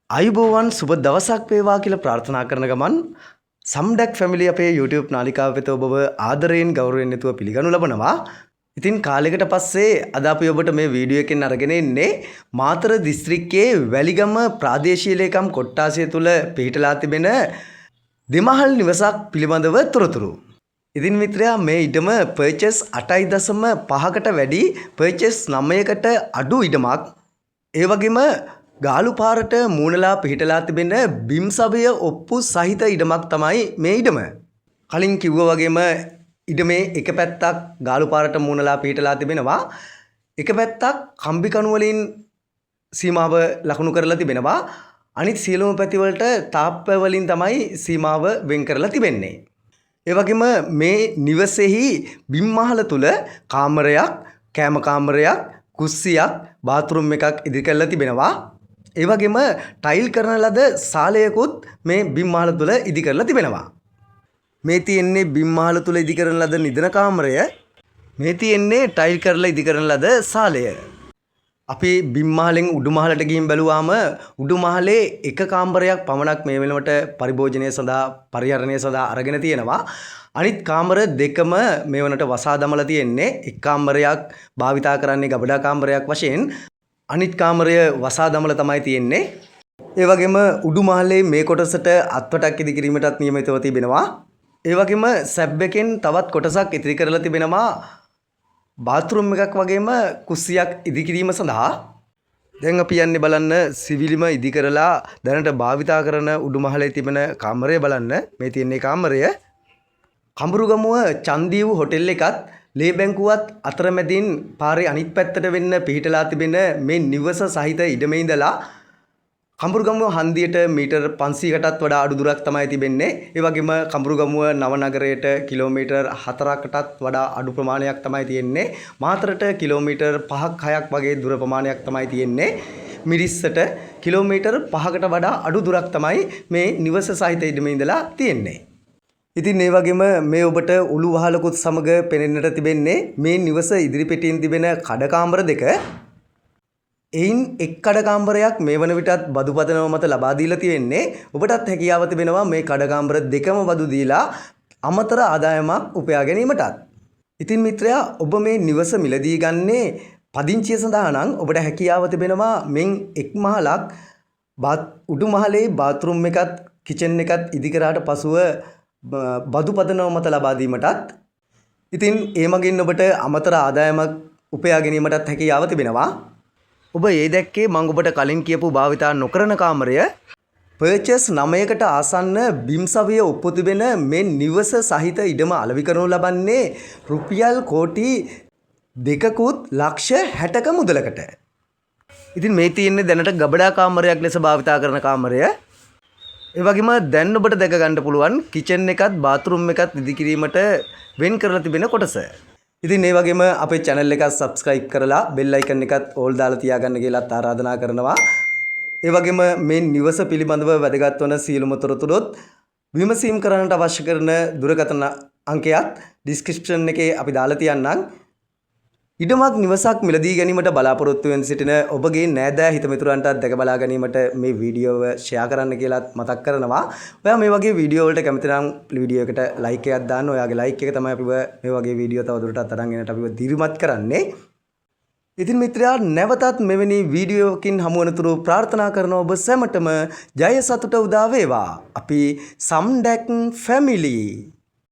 අයිබෝවන් සුබ දවසක් වේවා කියලා ප්‍රාර්ථනා කරන ගමන් සම්ඩැක් ෆැමිලි අපේ YouTube නාලිකාව වෙත ඔබව ආදරයෙන් ගෞරවයෙන් යුතුව පිළිගනු ලබනවා. ඉතින් කාලයකට පස්සේ අද අපි ඔබට මේ වීඩියෝ එකෙන් අරගෙන ඉන්නේ මාතර දිස්ත්‍රික්කයේ වැලිගම ප්‍රාදේශීය ලේකම් කොට්ටාසය තුල පිහිටලා තිබෙන දෙමහල් නිවසක් පිළිබඳව තොරතුරු. ඉතින් මිත්‍රයා මේ ඉඩම පර්චේස් 8.5කට වැඩි පර්චේස් 9කට අඩු ඉඩමක්. ඒ වගේම ගාලු පාරට මූණලා පිහිටලා තිබෙන බිම් සබය ඔප්පු සහිත ඉඩමක් තමයි මේ ඉඩම. කලින් කිව්වා වගේම ඉඩමේ එක පැත්තක් ගාලු පාරට මූණලා පිහිටලා තිබෙනවා. එක පැත්තක් කම්බි කණු වලින් සීමාව ලකුණු කරලා තිබෙනවා. අනිත් සියලුම පැති වලට තාප්ප වලින් තමයි සීමාව වෙන් කරලා තිබෙන්නේ. ඒ වගේම මේ නිවසේහි බිම් මහල තුල කාමරයක්, කෑම කාමරයක්, කුස්සියක්, බාත්රූම් එකක් ඉදිරි කරලා තිබෙනවා. ඒ වගේම ටයිල් කරන ලද සාලයකුත් මේ බිම් මහල තුල ඉදි කරලා තිබෙනවා. මේ තියෙන්නේ බිම් මහල තුල ඉදි කරන ලද නිදන කාමරය. මේ තියෙන්නේ ටයිල් කරලා ඉදි කරන ලද සාලය. අපි බිම් මහලෙන් උඩු මහලට ගිහින් බැලුවාම උඩු මහලේ එක කාමරයක් පමණක් මේ වෙනකොට පරිභෝජනය සඳහා පරිහරණය සඳහා අරගෙන තියෙනවා. අනිත් කාමර දෙකම මේ වනට වසා දමලා තියෙන්නේ. එක් කාමරයක් භාවිතා කරන්නේ ගබඩා කාමරයක් වශයෙන්. අනිත් කාමරය වසා දමලා තමයි තියෙන්නේ. ඒ වගේම උඩු මහලේ මේ කොටසට අත්වටක් ඉදි කිරීමටත් නියමිතව තිබෙනවා. ඒ වගේම සැබ් එකෙන් තවත් කොටසක් ඉතිරි කරලා තිබෙනවා. බාත්රූම් එකක් වගේම කුස්සියක් ඉදි කිරීම සඳහා. දැන් අපි යන්නේ බලන්න සිවිලිම ඉදි කරලා දැනට භාවිතා කරන උඩු මහලේ තිබෙන කාමරය බලන්න. මේ තියෙන්නේ කාමරය. කඹුරුගමුව චන්දීව් හොටෙල් එකත් ලේ බැංකුවත් අතරමැදින් පාරේ අනිත් පැත්තට වෙන්න පිහිටලා තිබෙන මේ නිවස සහිත ඉඩමේ ඉඳලා කඹුරුගමුව හන්දියට මීටර් 500කටත් වඩා අඩු දුරක් තමයි තිබෙන්නේ. ඒ වගේම කඹුරුගමුව නව නගරයට කිලෝමීටර් 4කටත් වඩා අඩු ප්‍රමාණයක් තමයි තියෙන්නේ. මාතරට කිලෝමීටර් 5ක් 6ක් වගේ දුර ප්‍රමාණයක් තමයි තියෙන්නේ. මිරිස්සට කිලෝමීටර් 5කට වඩා අඩු දුරක් තමයි මේ නිවස සහිත ඉඩමේ ඉඳලා තියෙන්නේ. ඉතින් මේ වගේම මේ ඔබට උළු වහලකුත් සමග පෙනෙන්නට තිබෙන්නේ මේ නිවස ඉදිරිපිටින් තිබෙන කඩකාමර දෙක. එයින් එක් කඩකාමරයක් මේ වන විටත් බදු පදනම මත ලබා දීලා තියෙන්නේ. ඔබටත් හැකියාව තිබෙනවා මේ කඩකාමර දෙකම බදු දීලා අමතර ආදායමක් උපයා ගැනීමටත්. ඉතින් මිත්‍රයා ඔබ මේ නිවස මිලදී ගන්නේ පදිංචිය සඳහා නම් ඔබට හැකියාව තිබෙනවා මෙන් එක් මහලක් උඩු මහලේ බාත්රූම් එකත් කිචන් එකත් ඉදි කරාට පසුව බදු පදනම මත ලබා දීමටත්. ඉතින් ඒ මගින් ඔබට අමතර ආදායමක් උපයා ගැනීමටත් හැකියාව තිබෙනවා. ඔබ ඒ දැක්කේ මම ඔබට කලින් කියපු භාවිතා නොකරන කාමරය. පර්චේස් 9කට ආසන්න බිම් සවිය ඔප්පු තිබෙන මේ නිවස සහිත ඉඩම අලෙවි කරනු ලබන්නේ රුපියල් කෝටි 2කුත් ලක්ෂ 60ක මුදලකට. ඉතින් මේ තියෙන්නේ දැනට ගබඩා කාමරයක් ලෙස භාවිතා කරන කාමරය. ඒ වගේම දැන් ඔබට දැක ගන්න පුළුවන් කිචන් එකත් බාත්රූම් එකත් ඉදි කිරීමට වෙන් කරලා තිබෙන කොටස. ඉතින් මේ වගේම අපේ channel එක subscribe කරලා bell icon එකත් all දාලා තියාගන්න කියලාත් ආරාධනා කරනවා. ඒ වගේම මේ නිවස පිළිබඳව වැදගත් වන සියලුම තොරතුරුත් විමසීම් කරන්නට අවශ්‍ය කරන දුරකථන අංකයත් description එකේ අපි දාලා තියන්නම්. ඉඩමක් නිවසක් මිලදී ගැනීමට බලාපොරොත්තු වෙන සිටින ඔබගේ නෑදෑ හිතමිතුරන්ට දැක බලා ගැනීමට මේ වීඩියෝව ෂෙයා කරන්න කියලාත් මතක් කරනවා. ඔයා මේ වගේ වීඩියෝ වලට කැමති නම් වීඩියෝ එකට ලයික් එකක් දාන්න. ඔයාගේ ලයික් එක තමයි අපිව මේ වගේ වීඩියෝ තව දුරටත් අරන් එන්නට අපිව දිරිමත් කරන්නේ. ඉතින් මිත්‍රයා නැවතත් මෙවැනි වීඩියෝකින් හමු වනතුරු ප්‍රාර්ථනා කරන ඔබ සැමටම ජය සතුට උදා වේවා. අපි සම්ඩැක් ෆැමිලි